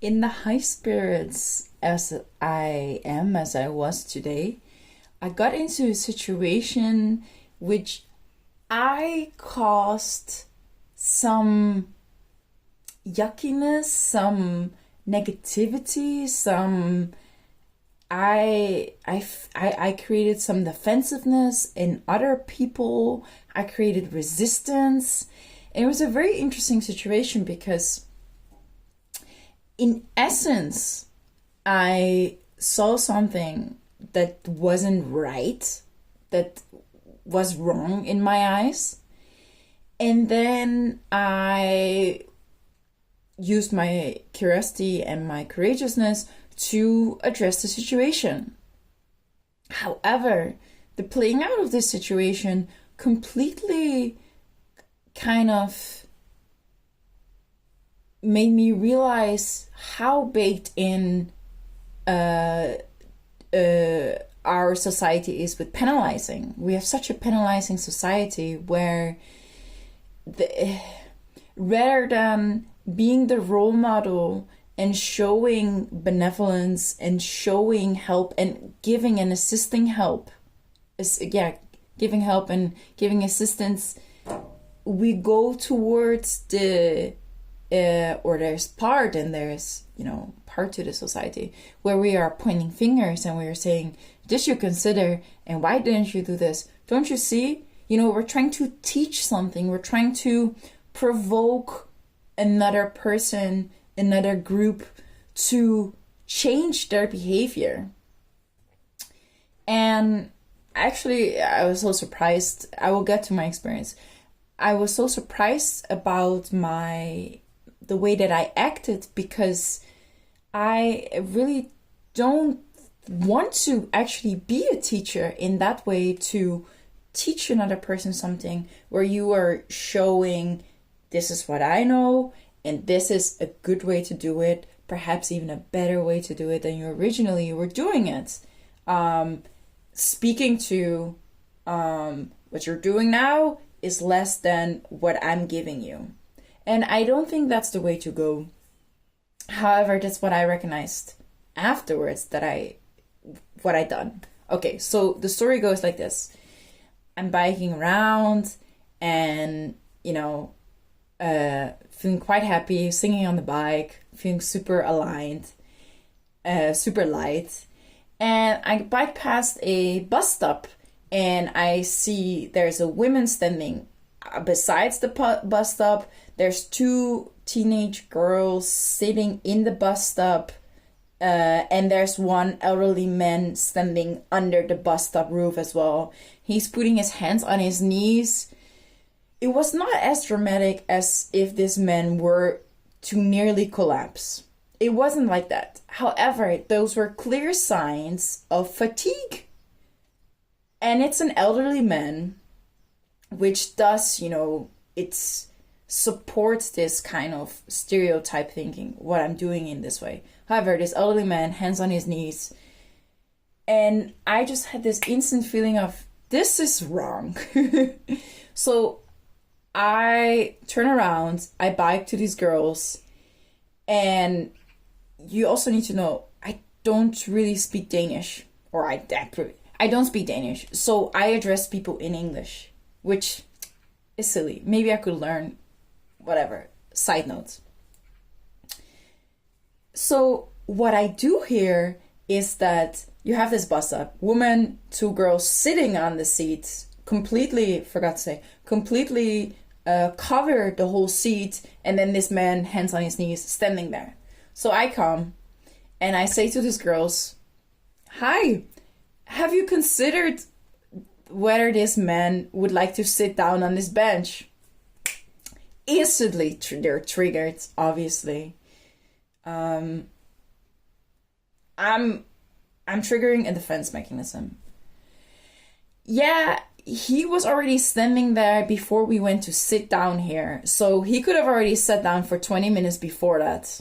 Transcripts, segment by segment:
In the high spirits as I was today, I got into a situation which I caused some yuckiness, some negativity, some I created some defensiveness in other people. I created resistance. And it was a very interesting situation because in essence, I saw something that wasn't right, that was wrong in my eyes. And then I used my curiosity and my courageousness to address the situation. However, the playing out of this situation completely kind of made me realize how baked in uh, uh, our society is with penalizing. We have such a penalizing society where the, rather than being the role model and showing benevolence and showing help and giving and assisting help, giving help and giving assistance, we go towards the or there's part and there's part to the society where we are pointing fingers and we are saying this you consider and why didn't you do this, don't you see, we're trying to teach something, we're trying to provoke another person, another group to change their behavior. And actually I was so surprised, I will get to my experience. I was so surprised about the way that I acted because I really don't want to actually be a teacher in that way, to teach another person something where you are showing this is what I know and this is a good way to do it, perhaps even a better way to do it than you originally were doing it. Speaking to what you're doing now is less than what I'm giving you. And I don't think that's the way to go. However, that's what I recognized afterwards what I done. Okay, so the story goes like this. I'm biking around and, feeling quite happy, singing on the bike, feeling super aligned, super light. And I bike past a bus stop and I see there's a woman standing besides the bus stop. There's two teenage girls sitting in the bus stop, and there's one elderly man standing under the bus stop roof as well. He's putting his hands on his knees. It was not as dramatic as if this man were to nearly collapse. It wasn't like that. However, those were clear signs of fatigue. And it's an elderly man, which does, it's supports this kind of stereotype thinking, what I'm doing in this way. However, this elderly man, hands on his knees, and I just had this instant feeling of, this is wrong. So I turn around, I bike to these girls, and you also need to know, I don't really speak Danish, or I don't speak Danish, so I address people in English, which is silly. Maybe I could learn, whatever. Side notes. So what I do here is that you have this bus stop, woman, two girls sitting on the seat, completely, forgot to say, completely cover the whole seat, and then this man, hands on his knees, standing there. So I come and I say to these girls, hi, have you considered whether this man would like to sit down on this bench? Instantly, they're triggered, obviously. I'm triggering a defense mechanism. Yeah, he was already standing there before we went to sit down here, so he could have already sat down for 20 minutes before that.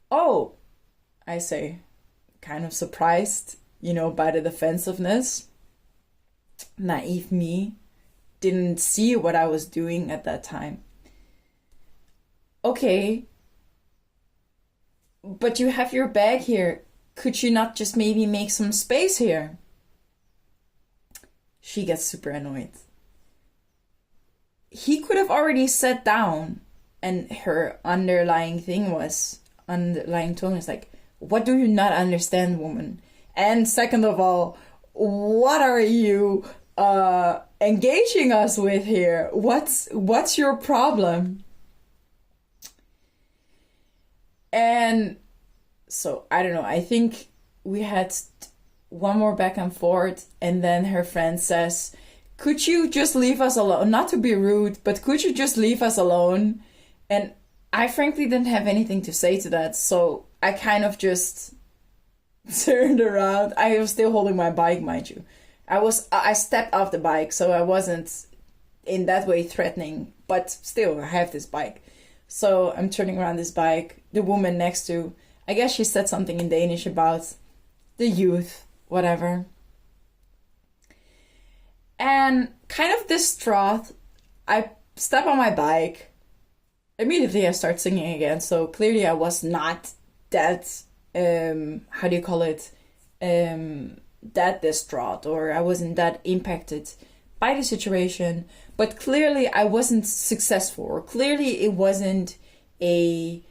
Oh, I say, kind of surprised, by the defensiveness. Naive me didn't see what I was doing at that time. Okay, but you have your bag here. Could you not just maybe make some space here? She gets super annoyed. He could have already sat down, and her underlying tone is like, what do you not understand, woman? And second of all, what are you engaging us with here? What's your problem? And so I don't know. I think we had one more back and forth, and then her friend says, could you just leave us alone? Not to be rude, but could you just leave us alone? And I frankly didn't have anything to say to that, so I kind of just turned around. I was still holding my bike, mind you. I stepped off the bike, so I wasn't in that way threatening, but still, I have this bike. So I'm turning around this bike. The woman next to, I guess she said something in Danish about the youth, whatever. And kind of distraught, I step on my bike. Immediately I start singing again, so clearly I was not that, how do you call it, that distraught, or I wasn't that impacted by the situation, but clearly I wasn't successful, or clearly it wasn't a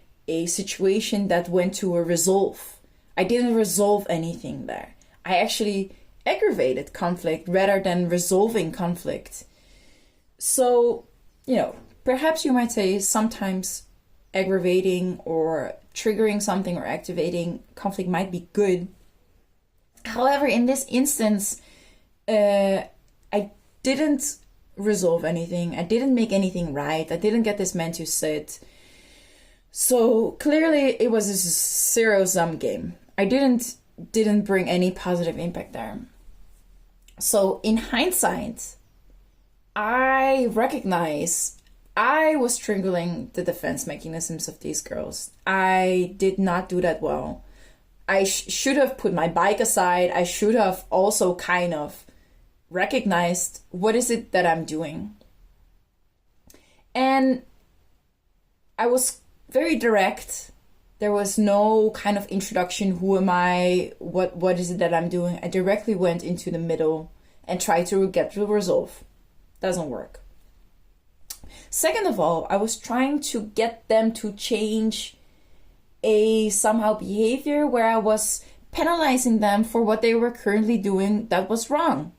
situation that went to a resolve. I didn't resolve anything there. I actually aggravated conflict rather than resolving conflict. So, perhaps you might say sometimes aggravating or triggering something or activating conflict might be good. However, in this instance, I didn't resolve anything. I didn't make anything right. I didn't get this man to sit. So clearly it was a zero-sum game. I didn't bring any positive impact there. So in hindsight, I recognize I was triggering the defense mechanisms of these girls. I did not do that well. I should have put my bike aside. I should have also kind of recognized what is it that I'm doing. And I was very direct. There was no kind of introduction. Who am I? What is it that I'm doing? I directly went into the middle and tried to get to resolve. Doesn't work. Second of all, I was trying to get them to change a somehow behavior where I was penalizing them for what they were currently doing that was wrong.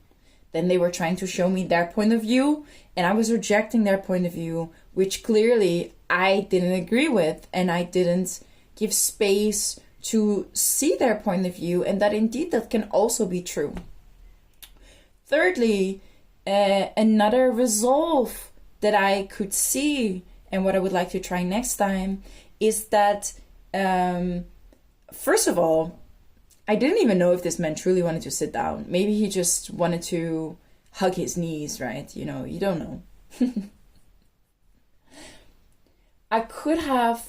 Then they were trying to show me their point of view, and I was rejecting their point of view, which clearly I didn't agree with, and I didn't give space to see their point of view, and that indeed that can also be true. Thirdly, another resolve that I could see, and what I would like to try next time, is that first of all, I didn't even know if this man truly wanted to sit down. Maybe he just wanted to hug his knees, right? You don't know. I could have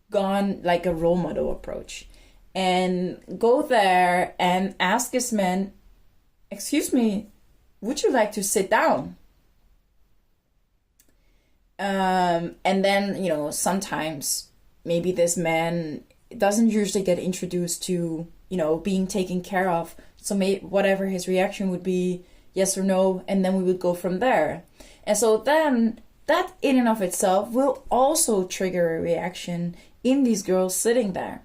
gone like a role model approach and go there and ask this man, excuse me, would you like to sit down? And then, sometimes maybe this man doesn't usually get introduced to, being taken care of. So whatever his reaction would be, yes or no, and then we would go from there. And so then that in and of itself will also trigger a reaction in these girls sitting there.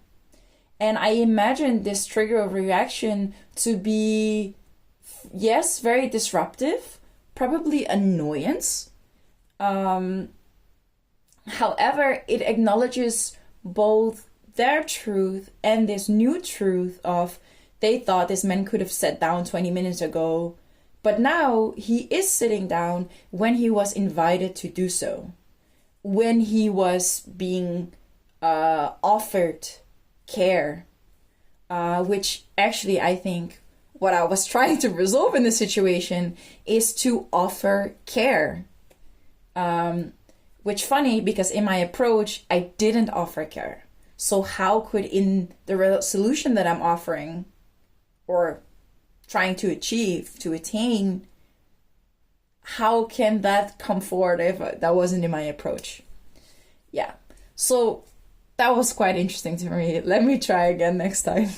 And I imagine this trigger of reaction to be, yes, very disruptive, probably annoyance. However, it acknowledges both their truth and this new truth of they thought this man could have sat down 20 minutes ago, but now he is sitting down when he was invited to do so, when he was being offered care, which actually I think what I was trying to resolve in this situation is to offer care. Which funny, because in my approach, I didn't offer care. So how could in the solution that I'm offering or trying to achieve, to attain, how can that come forward if that wasn't in my approach? Yeah. So that was quite interesting to me. Let me try again next time.